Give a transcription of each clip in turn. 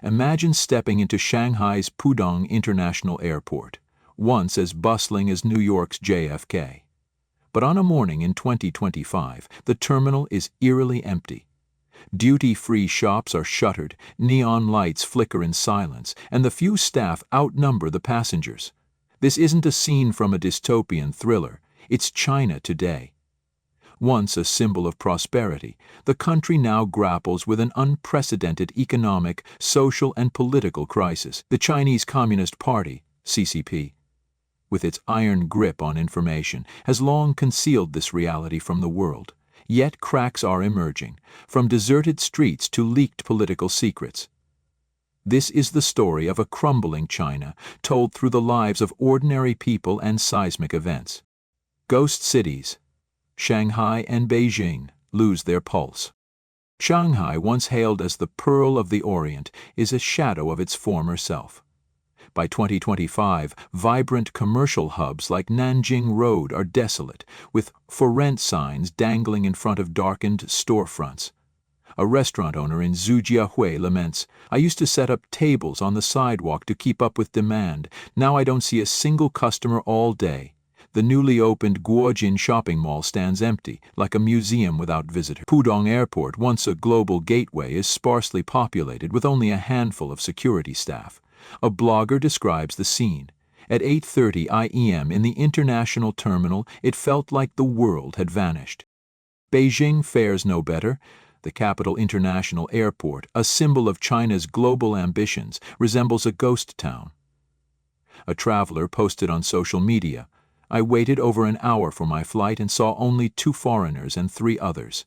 Imagine stepping into Shanghai's Pudong International Airport, once as bustling as New York's JFK. But on a morning in 2025, the terminal is eerily empty. Duty-free shops are shuttered, neon lights flicker in silence, and the few staff outnumber the passengers. This isn't a scene from a dystopian thriller, it's China today. Once a symbol of prosperity, the country now grapples with an unprecedented economic, social, and political crisis. The Chinese Communist Party, CCP, with its iron grip on information, has long concealed this reality from the world. Yet cracks are emerging, from deserted streets to leaked political secrets. This is the story of a crumbling China, told through the lives of ordinary people and seismic events. Ghost cities, Shanghai and Beijing, lose their pulse. Shanghai, once hailed as the Pearl of the Orient, is a shadow of its former self. By 2025, vibrant commercial hubs like Nanjing Road are desolate, with for rent signs dangling in front of darkened storefronts. A restaurant owner in Zhujiahui laments, "I used to set up tables on the sidewalk to keep up with demand. Now I don't see a single customer all day." The newly opened Guojin shopping mall stands empty, like a museum without visitors. Pudong Airport, once a global gateway, is sparsely populated with only a handful of security staff. A blogger describes the scene. At 8:30 IEM in the international terminal, it felt like the world had vanished. Beijing fares no better. The capital international airport, a symbol of China's global ambitions, resembles a ghost town. A traveler posted on social media, "I waited over an hour for my flight and saw only 2 foreigners and 3 others."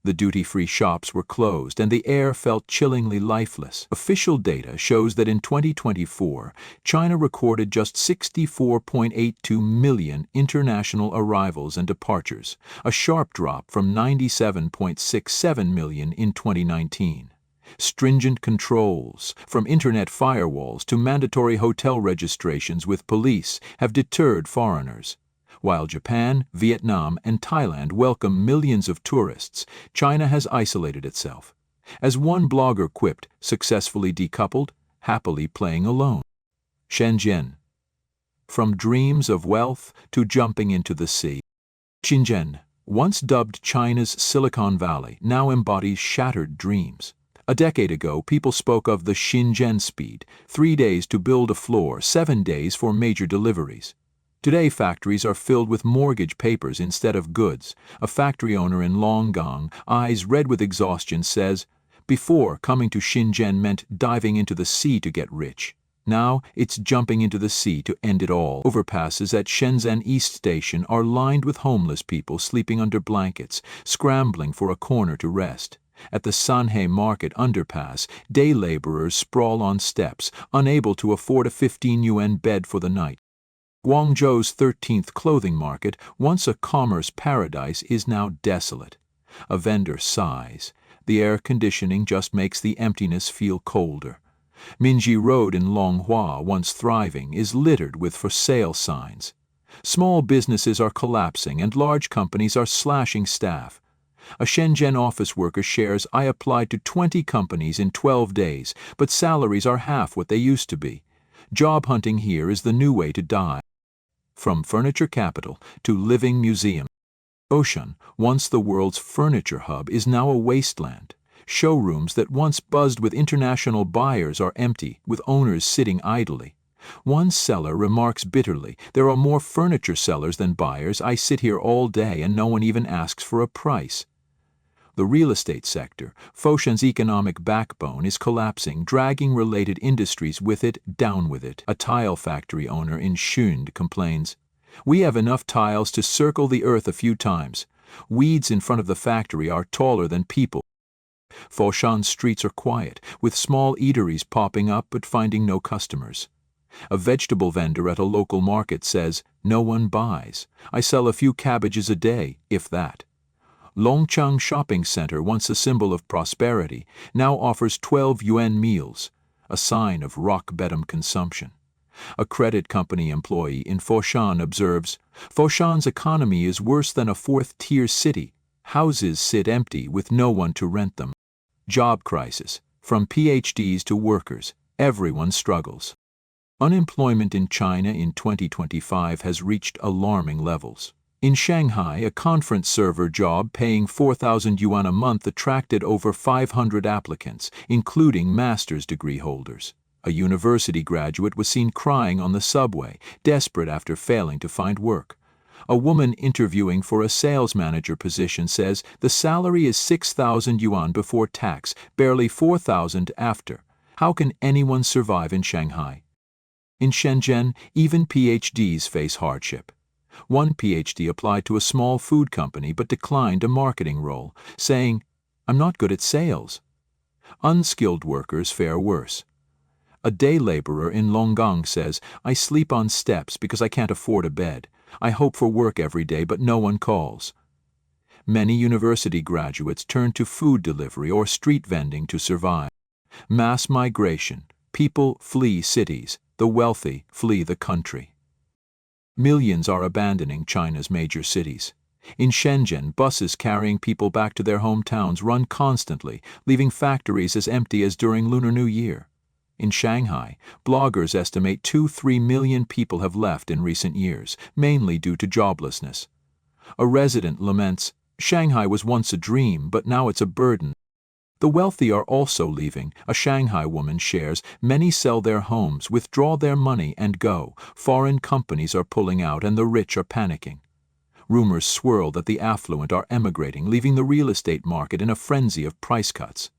The duty-free shops were closed and the air felt chillingly lifeless. Official data shows that in 2024, China recorded just 64.82 million international arrivals and departures, a sharp drop from 97.67 million in 2019. Stringent controls, from internet firewalls to mandatory hotel registrations with police, have deterred foreigners. While Japan, Vietnam, and Thailand welcome millions of tourists, China has isolated itself. As one blogger quipped, successfully decoupled, happily playing alone. Shenzhen. From dreams of wealth to jumping into the sea. Shenzhen, once dubbed China's Silicon Valley, now embodies shattered dreams. A decade ago, people spoke of the Shenzhen speed, 3 days to build a floor, 7 days for major deliveries. Today, factories are filled with mortgage papers instead of goods. A factory owner in Longgang, eyes red with exhaustion, says, "Before, coming to Shenzhen meant diving into the sea to get rich. Now, it's jumping into the sea to end it all." Overpasses at Shenzhen East Station are lined with homeless people sleeping under blankets, scrambling for a corner to rest. At the Sanhe Market underpass, day laborers sprawl on steps, unable to afford a 15 yuan bed for the night. Guangzhou's 13th clothing market, once a commerce paradise, is now desolate. A vendor sighs. The air conditioning just makes the emptiness feel colder. Minji Road in Longhua, once thriving, is littered with for sale signs. Small businesses are collapsing and large companies are slashing staff. A Shenzhen office worker shares, "I applied to 20 companies in 12 days, but salaries are half what they used to be. Job hunting here is the new way to die." From furniture capital to living museum. Ocean, once the world's furniture hub, is now a wasteland. Showrooms that once buzzed with international buyers are empty, with owners sitting idly. One seller remarks bitterly, "There are more furniture sellers than buyers. I sit here all day and no one even asks for a price." The real estate sector, Foshan's economic backbone, is collapsing, dragging related industries with it, down with it. A tile factory owner in Shund complains, "We have enough tiles to circle the earth a few times. Weeds in front of the factory are taller than people. Foshan's streets are quiet, with small eateries popping up but finding no customers. A vegetable vendor at a local market says, "No one buys. I sell a few cabbages a day, if that." Longchang Shopping Center, once a symbol of prosperity, now offers 12 yuan meals, a sign of rock-bottom consumption. A credit company employee in Foshan observes, "Foshan's economy is worse than a fourth-tier city. Houses sit empty with no one to rent them." Job crisis. From PhDs to workers, everyone struggles. Unemployment in China in 2025 has reached alarming levels. In Shanghai, a conference server job paying 4,000 yuan a month attracted over 500 applicants, including master's degree holders. A university graduate was seen crying on the subway, desperate after failing to find work. A woman interviewing for a sales manager position says the salary is 6,000 yuan before tax, barely 4,000 after. How can anyone survive in Shanghai? In Shenzhen, even PhDs face hardship. One PhD applied to a small food company but declined a marketing role, saying, "I'm not good at sales." Unskilled workers fare worse. A day laborer in Longgang says, "I sleep on steps because I can't afford a bed. I hope for work every day, but no one calls." Many university graduates turn to food delivery or street vending to survive. Mass migration. People flee cities. The wealthy flee the country. Millions are abandoning China's major cities. In Shenzhen, buses carrying people back to their hometowns run constantly, leaving factories as empty as during Lunar New Year. In Shanghai, bloggers estimate 2–3 million people have left in recent years, mainly due to joblessness. A resident laments, "Shanghai was once a dream, but now it's a burden." The wealthy are also leaving, a Shanghai woman shares. Many sell their homes, withdraw their money, and go. Foreign companies are pulling out and the rich are panicking. Rumors swirl that the affluent are emigrating, leaving the real estate market in a frenzy of price cuts.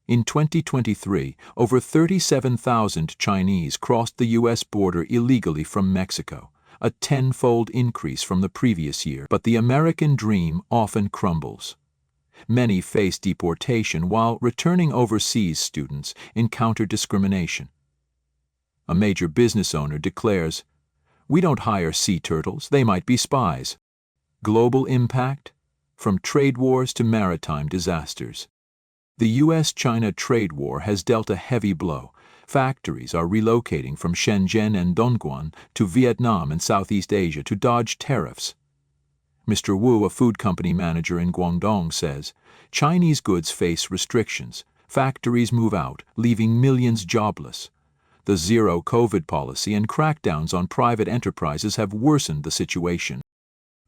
In 2023, over 37,000 Chinese crossed the U.S. border illegally from Mexico, a tenfold increase from the previous year. But the American dream often crumbles. Many face deportation, while returning overseas students encounter discrimination. A major business owner declares, "We don't hire sea turtles, they might be spies." Global impact? From trade wars to maritime disasters. The U.S.-China trade war has dealt a heavy blow. Factories are relocating from Shenzhen and Dongguan to Vietnam and Southeast Asia to dodge tariffs. Mr. Wu, a food company manager in Guangdong, says, "Chinese goods face restrictions. Factories move out, leaving millions jobless. The zero-COVID policy and crackdowns on private enterprises have worsened the situation."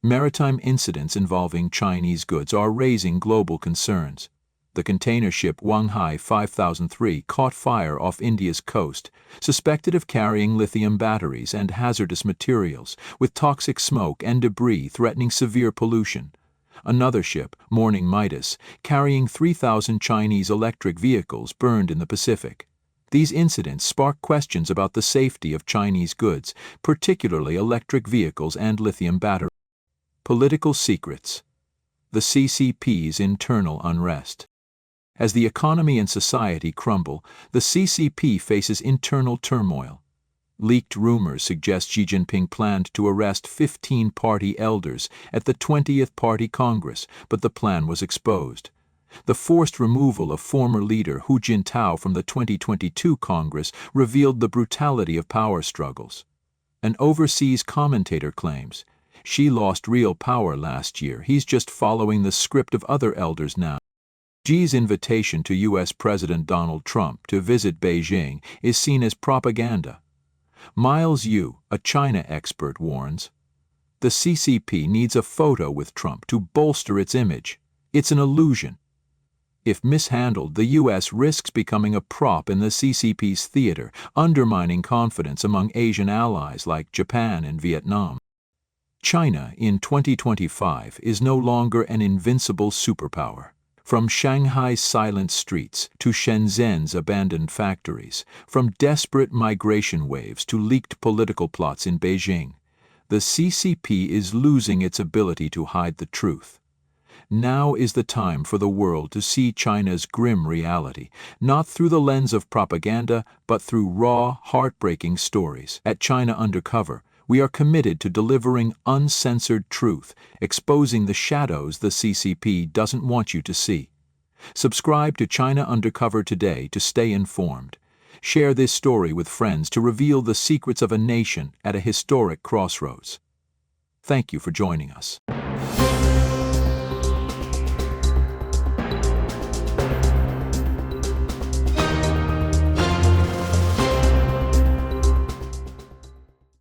Maritime incidents involving Chinese goods are raising global concerns. The container ship Wanghai 5003 caught fire off India's coast, suspected of carrying lithium batteries and hazardous materials, with toxic smoke and debris threatening severe pollution. Another ship, Morning Midas, carrying 3,000 Chinese electric vehicles, burned in the Pacific. These incidents spark questions about the safety of Chinese goods, particularly electric vehicles and lithium batteries. Political secrets. The CCP's internal unrest. As the economy and society crumble, the CCP faces internal turmoil. Leaked rumors suggest Xi Jinping planned to arrest 15 party elders at the 20th Party Congress, but the plan was exposed. The forced removal of former leader Hu Jintao from the 2022 Congress revealed the brutality of power struggles. An overseas commentator claims, "Xi lost real power last year, he's just following the script of other elders now." Xi's invitation to U.S. President Donald Trump to visit Beijing is seen as propaganda. Miles Yu, a China expert, warns, "The CCP needs a photo with Trump to bolster its image. It's an illusion." If mishandled, the U.S. risks becoming a prop in the CCP's theater, undermining confidence among Asian allies like Japan and Vietnam. China in 2025 is no longer an invincible superpower. From Shanghai's silent streets to Shenzhen's abandoned factories, from desperate migration waves to leaked political plots in Beijing, the CCP is losing its ability to hide the truth. Now is the time for the world to see China's grim reality, not through the lens of propaganda, but through raw, heartbreaking stories. At China Undercover, we are committed to delivering uncensored truth, exposing the shadows the CCP doesn't want you to see. Subscribe to China Undercover today to stay informed. Share this story with friends to reveal the secrets of a nation at a historic crossroads. Thank you for joining us.